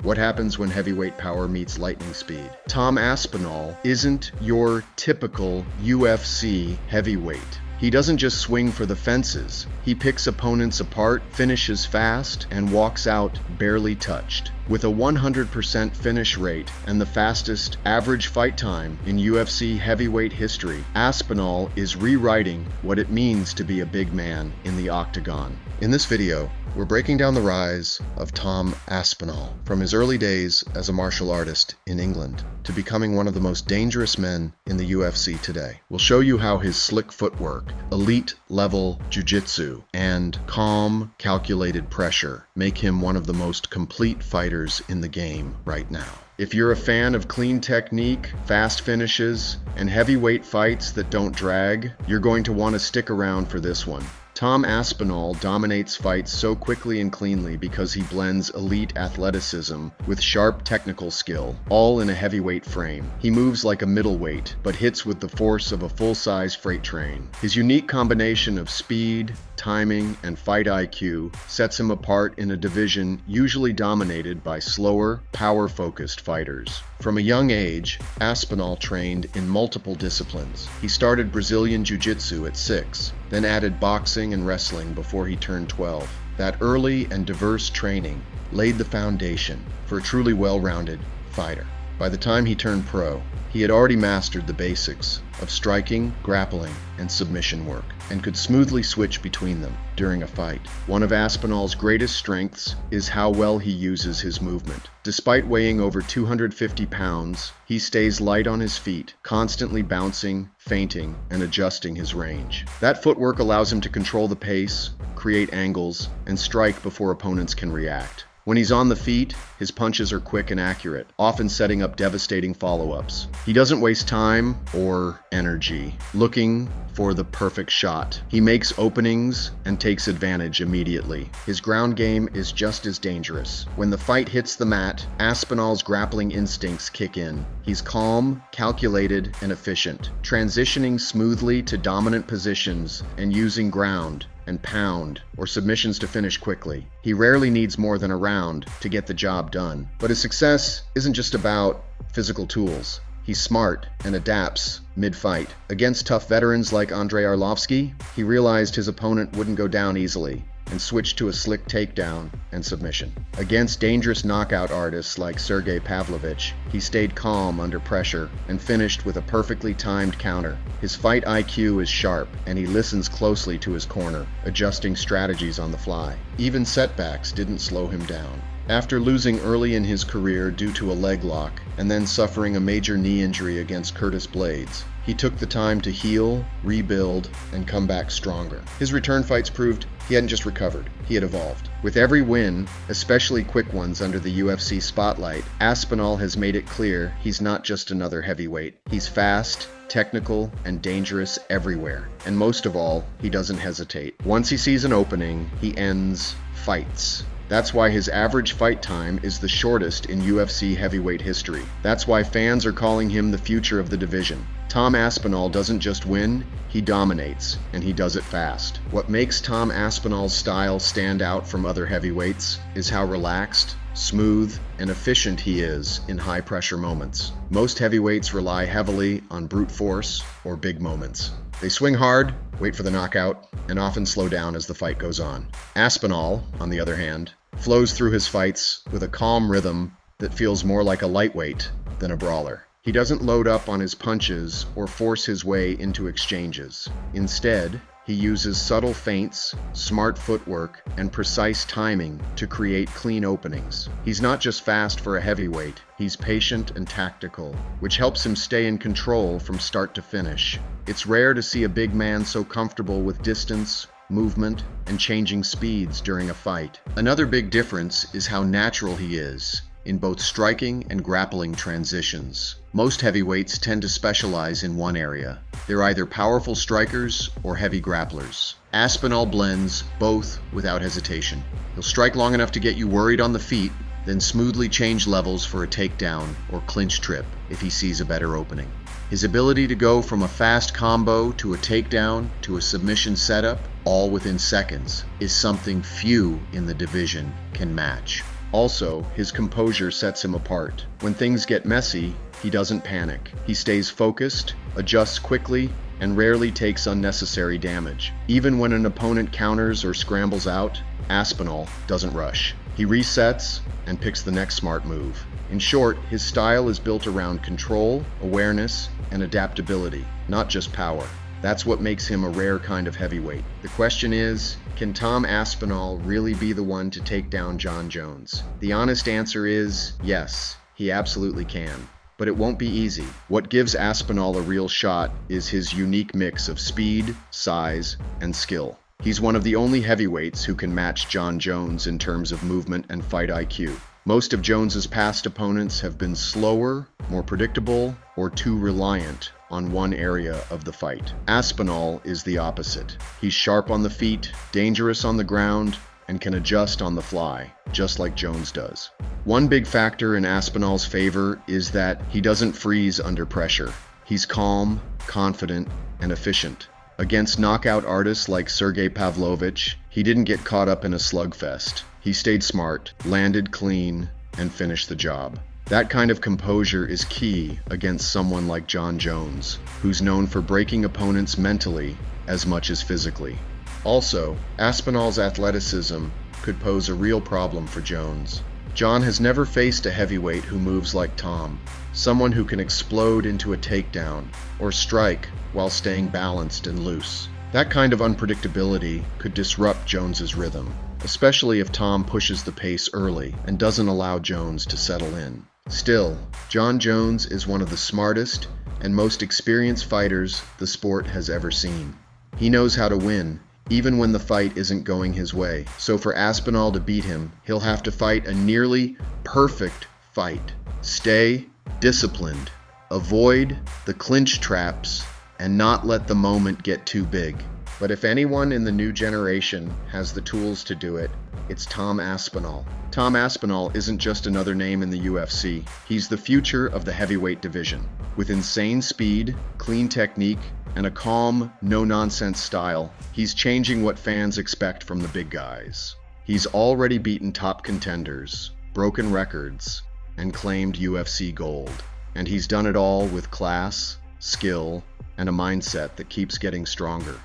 What happens when heavyweight power meets lightning speed? Tom Aspinall isn't your typical UFC heavyweight. He doesn't just swing for the fences. He picks opponents apart, finishes fast, and walks out barely touched. With a 100% finish rate and the fastest average fight time in UFC heavyweight history, Aspinall is rewriting what it means to be a big man in the octagon. In this video, we're breaking down the rise of Tom Aspinall, from his early days as a martial artist in England to becoming one of the most dangerous men in the UFC today. We'll show you how his slick footwork, elite-level jiu-jitsu, and calm, calculated pressure make him one of the most complete fighters in the game right now. If you're a fan of clean technique, fast finishes, and heavyweight fights that don't drag, you're going to want to stick around for this one. Tom Aspinall dominates fights so quickly and cleanly because he blends elite athleticism with sharp technical skill, all in a heavyweight frame. He moves like a middleweight, but hits with the force of a full-size freight train. His unique combination of speed, timing, and fight IQ sets him apart in a division usually dominated by slower, power-focused fighters. From a young age, Aspinall trained in multiple disciplines. He started Brazilian Jiu-Jitsu at 6, then added boxing and wrestling before he turned 12. That early and diverse training laid the foundation for a truly well-rounded fighter. By the time he turned pro, he had already mastered the basics of striking, grappling, and submission work, and could smoothly switch between them during a fight. One of Aspinall's greatest strengths is how well he uses his movement. Despite weighing over 250 pounds, he stays light on his feet, constantly bouncing, feinting, and adjusting his range. That footwork allows him to control the pace, create angles, and strike before opponents can react. When he's on the feet, his punches are quick and accurate, often setting up devastating follow-ups. He doesn't waste time or energy looking for the perfect shot. He makes openings and takes advantage immediately. His ground game is just as dangerous. When the fight hits the mat, Aspinall's grappling instincts kick in. He's calm, calculated, and efficient, transitioning smoothly to dominant positions and using ground and pound or submissions to finish quickly. He rarely needs more than a round to get the job done. But his success isn't just about physical tools. He's smart and adapts mid-fight. Against tough veterans like Andrei Arlovsky, he realized his opponent wouldn't go down easily and switched to a slick takedown and submission. Against dangerous knockout artists like Sergey Pavlovich, he stayed calm under pressure and finished with a perfectly timed counter. His fight IQ is sharp, and he listens closely to his corner, adjusting strategies on the fly. Even setbacks didn't slow him down. After losing early in his career due to a leg lock and then suffering a major knee injury against Curtis Blades, he took the time to heal, rebuild, and come back stronger. His return fights proved he hadn't just recovered, he had evolved. With every win, especially quick ones under the UFC spotlight, Aspinall has made it clear he's not just another heavyweight. He's fast, technical, and dangerous everywhere. And most of all, he doesn't hesitate. Once he sees an opening, he ends fights. That's why his average fight time is the shortest in UFC heavyweight history. That's why fans are calling him the future of the division. Tom Aspinall doesn't just win, he dominates, and he does it fast. What makes Tom Aspinall's style stand out from other heavyweights is how relaxed, smooth, and efficient he is in high-pressure moments. Most heavyweights rely heavily on brute force or big moments. They swing hard, wait for the knockout, and often slow down as the fight goes on. Aspinall, on the other hand, flows through his fights with a calm rhythm that feels more like a lightweight than a brawler. He doesn't load up on his punches or force his way into exchanges. Instead, he uses subtle feints, smart footwork, and precise timing to create clean openings. He's not just fast for a heavyweight, he's patient and tactical, which helps him stay in control from start to finish. It's rare to see a big man so comfortable with distance, movement, and changing speeds during a fight. Another big difference is how natural he is in both striking and grappling transitions. Most heavyweights tend to specialize in one area. They're either powerful strikers or heavy grapplers. Aspinall blends both without hesitation. He'll strike long enough to get you worried on the feet, then smoothly change levels for a takedown or clinch trip if he sees a better opening. His ability to go from a fast combo to a takedown to a submission setup, all within seconds, is something few in the division can match. Also, his composure sets him apart. When things get messy, he doesn't panic. He stays focused, adjusts quickly, and rarely takes unnecessary damage. Even when an opponent counters or scrambles out, Aspinall doesn't rush. He resets and picks the next smart move. In short, his style is built around control, awareness, and adaptability, not just power. That's what makes him a rare kind of heavyweight. The question is, can Tom Aspinall really be the one to take down Jon Jones? The honest answer is yes, he absolutely can. But it won't be easy. What gives Aspinall a real shot is his unique mix of speed, size, and skill. He's one of the only heavyweights who can match Jon Jones in terms of movement and fight IQ. Most of Jones's past opponents have been slower, more predictable, or too reliant on one area of the fight. Aspinall is the opposite. He's sharp on the feet, dangerous on the ground, and can adjust on the fly, just like Jones does. One big factor in Aspinall's favor is that he doesn't freeze under pressure. He's calm, confident, and efficient. Against knockout artists like Sergey Pavlovich, he didn't get caught up in a slugfest. He stayed smart, landed clean, and finished the job. That kind of composure is key against someone like Jon Jones, who's known for breaking opponents mentally as much as physically. Also, Aspinall's athleticism could pose a real problem for Jones. Jon has never faced a heavyweight who moves like Tom, someone who can explode into a takedown or strike while staying balanced and loose. That kind of unpredictability could disrupt Jones's rhythm, especially if Tom pushes the pace early and doesn't allow Jones to settle in. Still, Jon Jones is one of the smartest and most experienced fighters the sport has ever seen. He knows how to win, even when the fight isn't going his way. So for Aspinall to beat him, he'll have to fight a nearly perfect fight. Stay disciplined, avoid the clinch traps, and not let the moment get too big. But if anyone in the new generation has the tools to do it, it's Tom Aspinall. Tom Aspinall isn't just another name in the UFC. He's the future of the heavyweight division. With insane speed, clean technique, and a calm, no-nonsense style, he's changing what fans expect from the big guys. He's already beaten top contenders, broken records, and claimed UFC gold. And he's done it all with class, skill, and a mindset that keeps getting stronger.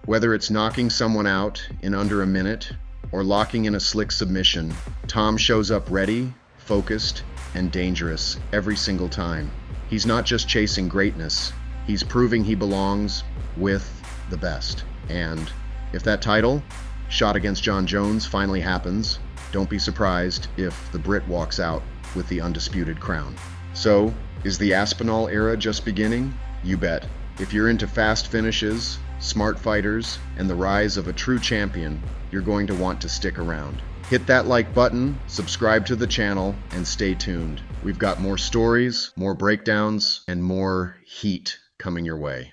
Whether it's knocking someone out in under a minute or locking in a slick submission, Tom shows up ready, focused, and dangerous every single time. He's not just chasing greatness, he's proving he belongs with the best. And if that title shot against Jon Jones finally happens, don't be surprised if the Brit walks out with the undisputed crown. So, is the Aspinall era just beginning? You bet. If you're into fast finishes, smart fighters, and the rise of a true champion, you're going to want to stick around. Hit that like button, subscribe to the channel, and stay tuned. We've got more stories, more breakdowns, and more heat coming your way.